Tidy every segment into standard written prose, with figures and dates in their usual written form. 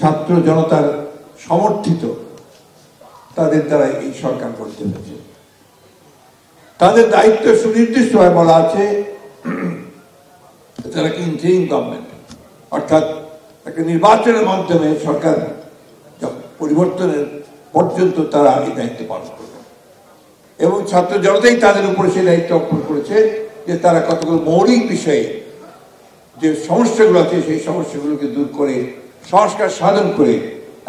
ছাত্র জনতার সমর্থিত তাদের দ্বারা এই সরকার করতে হয়েছে। তাদের দায়িত্ব সুনির্দিষ্টভাবে বলা আছে, তারা কি ইন্টারিম গভর্নমেন্ট, অর্থাৎ একটা নির্বাচনের মাধ্যমে সরকার পরিবর্তনের পর্যন্ত তারা এই দায়িত্ব পালন করবে। এবং ছাত্র জনতাই তাদের উপরে সেই দায়িত্ব অর্পণ করেছে যে তারা কতগুলো মৌলিক বিষয়ে যে সমস্যাগুলো আছে সেই সমস্যাগুলোকে দূর করে সংস্কার সাধন করে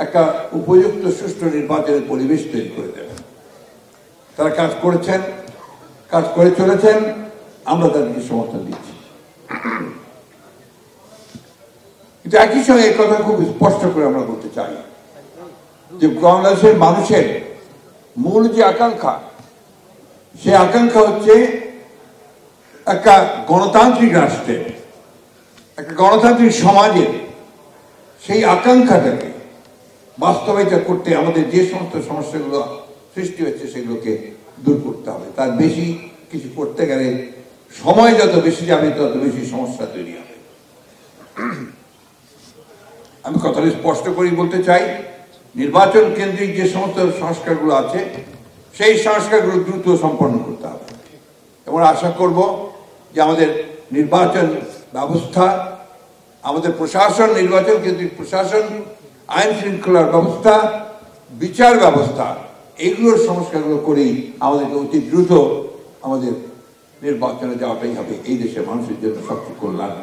একটা উপযুক্ত সুষ্ঠু নির্বাচনের পরিবেশ তৈরি করে দেবেন। তারা কাজ করেছেন, কাজ করে চলেছেন, আমরা তাদেরকে সমর্থন দিচ্ছি। কিন্তু একই সঙ্গে এই কথা খুব স্পষ্ট করে আমরা বলতে চাই যে বাংলাদেশের মানুষের মূল যে আকাঙ্ক্ষা, সেই আকাঙ্ক্ষা হচ্ছে একটা গণতান্ত্রিক রাষ্ট্রের, একটা গণতান্ত্রিক সমাজের সেই আকাঙ্ক্ষাটাকে বাস্তবায়িত করতে আমাদের যে সমস্ত সমস্যাগুলো সৃষ্টি হচ্ছে সেগুলোকে দূর করতে হবে। তার বেশি কিছু করতে গেলে সময় যত বেশি যাবে তত বেশি সমস্যা তৈরি হবে। আমি কথাটা স্পষ্ট করে বলতে চাই, নির্বাচন কেন্দ্রিক যে সমস্ত সংস্কারগুলো আছে সেই সংস্কারগুলো দ্রুত সম্পন্ন করতে হবে এবং আশা করব যে আমাদের নির্বাচন ব্যবস্থা, আমাদের প্রশাসন, নির্বাচন কেন্দ্রিক প্রশাসন, আইন শৃঙ্খলার ব্যবস্থা, বিচার ব্যবস্থা, এইগুলোর সংস্কারগুলো করেই আমাদেরকে অতি দ্রুত আমাদের নির্বাচনে যাওয়াটাই হবে এই দেশের মানুষের জন্য সবচেয়ে কল্যাণ।